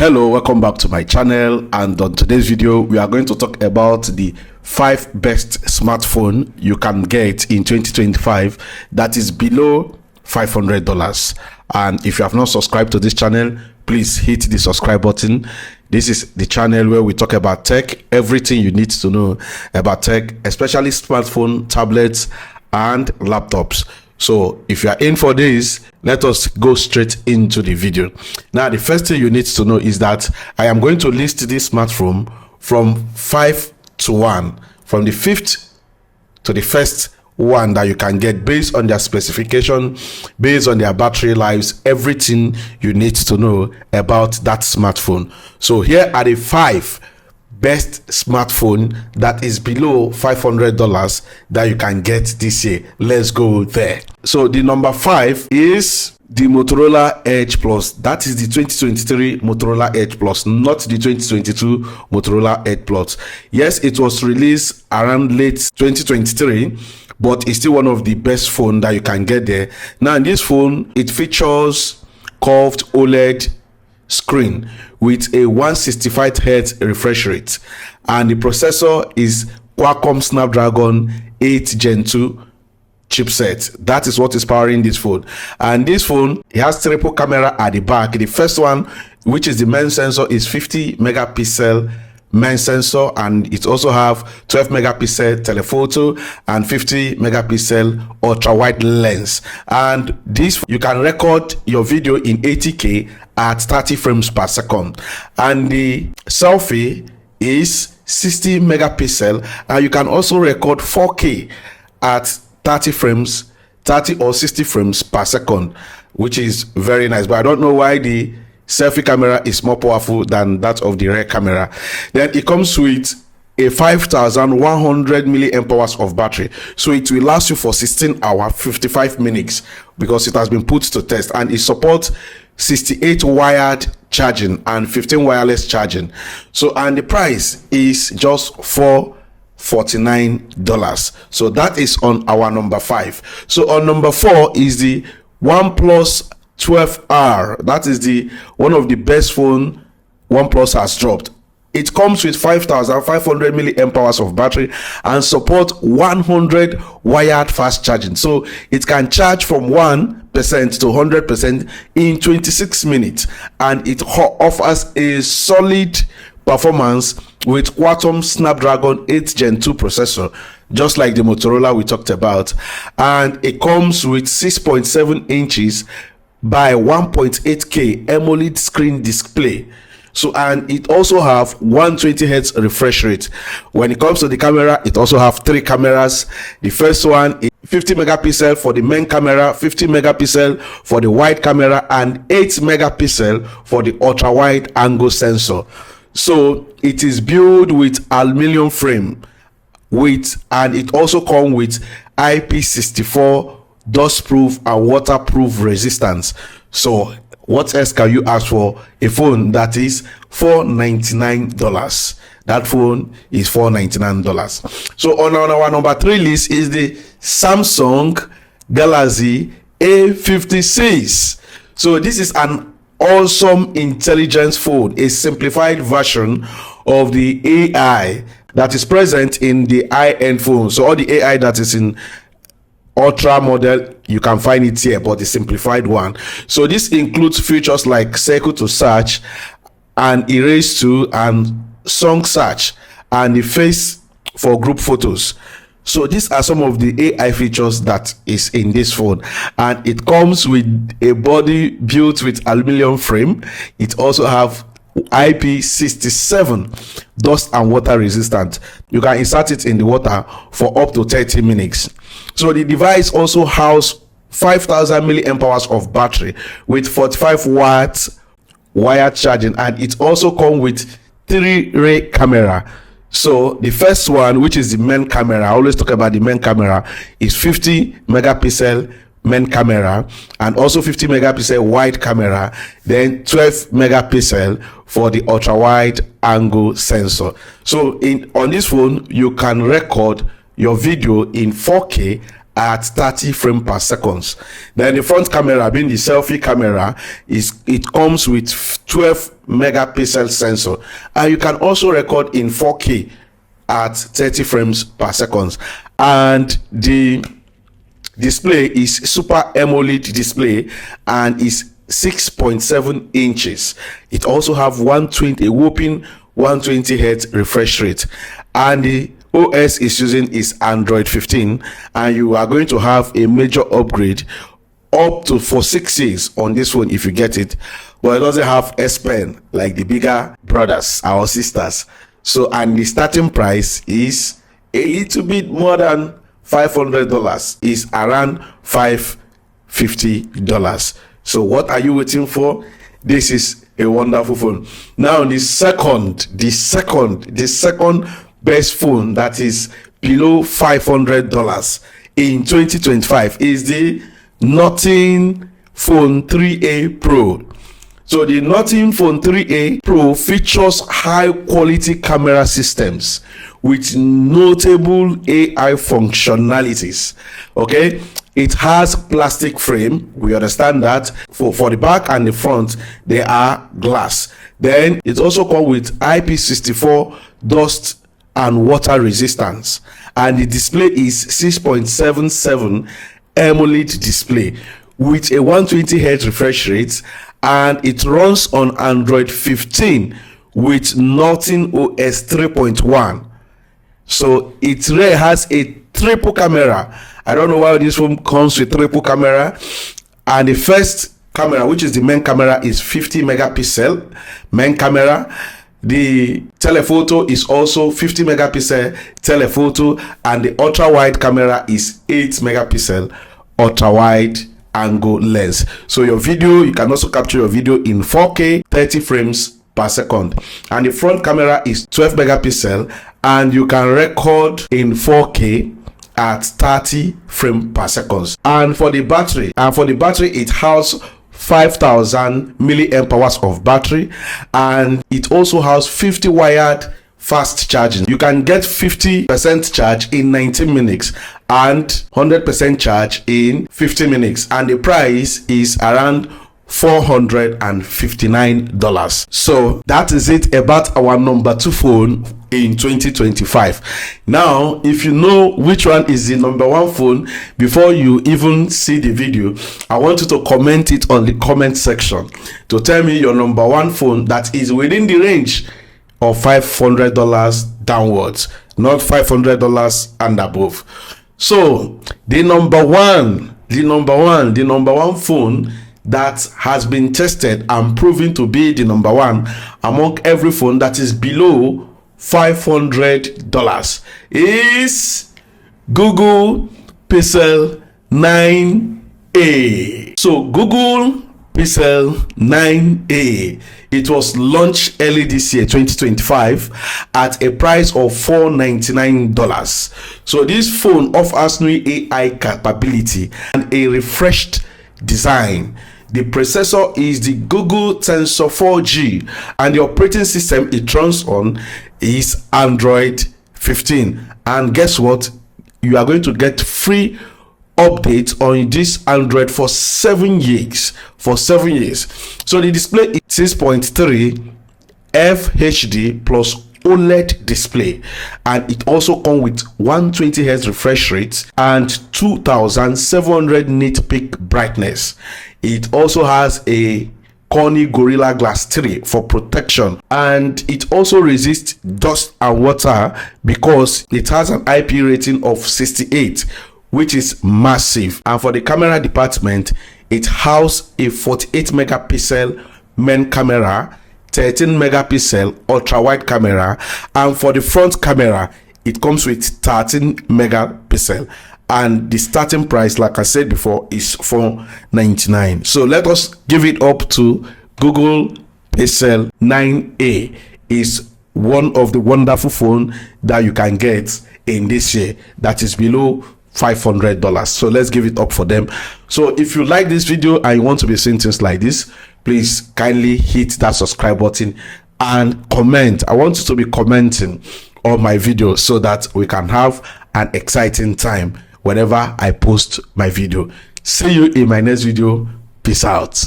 Hello, welcome back to my channel, and on today's video we are going to talk about the 5 best smartphone you can get in 2025 that is below $500. And if you have not subscribed to this channel, please hit the subscribe button. This is the channel where we talk about tech, everything you need to know about tech, especially smartphone, tablets and laptops. So if you are in for this, let us go straight into the video. Now, the first thing you need to know is that I am going to list this smartphone from 5 to 1, from the 5th to the first one that you can get based on their specification, based on their battery lives, everything you need to know about that smartphone. So here are the 5 best smartphone that is below $500 that you can get this year. Let's go there. So the number 5 is the Motorola Edge Plus. That is the 2023 Motorola Edge Plus, not the 2022 Motorola Edge Plus. Yes, it was released around late 2023, but it's still one of the best phone that you can get there. Now, in this phone, it features curved OLED screen with a 165 Hz refresh rate, and the processor is Qualcomm Snapdragon 8 Gen 2 chipset. That is what is powering this phone. And this phone, it has triple camera at the back. The first one, which is the main sensor, is 50 megapixel main sensor, and it also have 12 megapixel telephoto and 50 megapixel ultra wide lens. And this, you can record your video in 80K at 30 frames per second, and the selfie is 60 megapixel, and you can also record 4K at 30 or 60 frames per second, which is very nice. But I don't know why the selfie camera is more powerful than that of the rear camera. Then it comes with a 5100 milliamp hours of battery, so it will last you for 16 hours 55 minutes because it has been put to test, and it supports 68 wired charging and 15 wireless charging. So, and the price is just $449. So that is on our number 5. So on number 4 is the OnePlus 12R. That is the one of the best phone OnePlus has dropped. It comes with 5500 milliamp hours of battery and support 100 wired fast charging. So it can charge from 1% to 100% in 26 minutes, and it offers a solid performance with Qualcomm Snapdragon 8 Gen 2 processor, just like the Motorola we talked about. And it comes with 6.7 inches by 1.8K AMOLED screen display. So, and it also have 120 Hz refresh rate. When it comes to the camera, it also have 3 cameras. The first one is 50 megapixel for the main camera, 50 megapixel for the wide camera, and 8 megapixel for the ultra wide angle sensor. So it is built with aluminum frame and it also comes with IP64 dust proof and waterproof resistance. So what else can you ask for a phone that is $499? That phone is $499. So on our number 3 list is the Samsung Galaxy A56. So this is an awesome intelligence phone, a simplified version of the AI that is present in the high-end phone. So all the AI that is in ultra model, you can find it here, but the simplified one. So this includes features like circle to search and erase to and song search and the face for group photos. So these are some of the AI features that is in this phone, and it comes with a body built with aluminum frame. It also have IP67 dust and water resistant. You can insert it in the water for up to 30 minutes. So the device also houses 5000 milliamp hours of battery with 45 watts wired charging, and it also comes with 3-ray camera. So the first one, which is the main camera, I always talk about the main camera, is 50 megapixel main camera and also 50 megapixel wide camera, then 12 megapixel for the ultra wide angle sensor. So on this phone, you can record your video in 4K at 30 frames per second. Then the front camera, being the selfie camera, it comes with 12 megapixel sensor, and you can also record in 4K at 30 frames per second. And the display is Super AMOLED display and is 6.7 inches. It also have a whopping 120 Hz refresh rate, and the OS is using is Android 15, and you are going to have a major upgrade up to for 6 years on this one if you get it. But it doesn't have S Pen like the bigger brothers or sisters. So, and the starting price is a little bit more than $500, is around $550. So what are you waiting for? This is a wonderful phone. Now the second best phone that is below $500 in 2025 is the Nothing Phone 3A Pro. So the Nothing Phone 3A Pro features high quality camera systems with notable AI functionalities. Okay, it has plastic frame, we understand that. For the back and the front, they are glass. Then it also comes with IP64 dust and water resistance, and the display is 6.77 AMOLED display with a 120 Hz refresh rate, and it runs on Android 15 with Nothing OS 3.1. So it really has a triple camera. I don't know why this phone comes with triple camera. And the first camera, which is the main camera, is 50 megapixel main camera. The telephoto is also 50 megapixel telephoto, and the ultra wide camera is 8 megapixel ultra wide angle lens. So your video, you can also capture your video in 4K 30 frames per second, and the front camera is 12 megapixel, and you can record in 4K at 30 frames per second. And for the battery, it has 5,000 milliamp hours of battery, and it also has 50 wired fast charging. You can get 50% charge in 19 minutes and 100% charge in 50 minutes, and the price is around $459. So that is it about our number 2 phone in 2025. Now, if you know which one is the number 1 phone before you even see the video, I want you to comment it on the comment section to tell me your number 1 phone that is within the range of $500 downwards, not $500 and above. So the number one phone that has been tested and proven to be the number 1 among every phone that is below $500 is Google Pixel 9a. So Google Pixel 9a, it was launched early this year 2025 at a price of $499. So this phone offers new AI capability and a refreshed design. The processor is the Google Tensor 4G, and the operating system it runs on is Android 15. And guess what? You are going to get free updates on this Android for 7 years. So the display is 6.3 FHD plus OLED display, and it also comes with 120 Hz refresh rate and 2700 nit peak brightness. It also has a Corning Gorilla Glass 3 for protection, and it also resists dust and water because it has an IP rating of 68, which is massive. And for the camera department, it houses a 48 megapixel main camera, 13 megapixel ultra wide camera, and for the front camera it comes with 13 megapixel, and the starting price, like I said before, is $499. So let us give it up to Google Pixel 9a. Is one of the wonderful phone that you can get in this year that is below $500. So let's give it up for them. So if you like this video and you want to be seeing things like this, please kindly hit that subscribe button and comment. I want you to be commenting on my video so that we can have an exciting time whenever I post my video. See you in my next video. Peace out.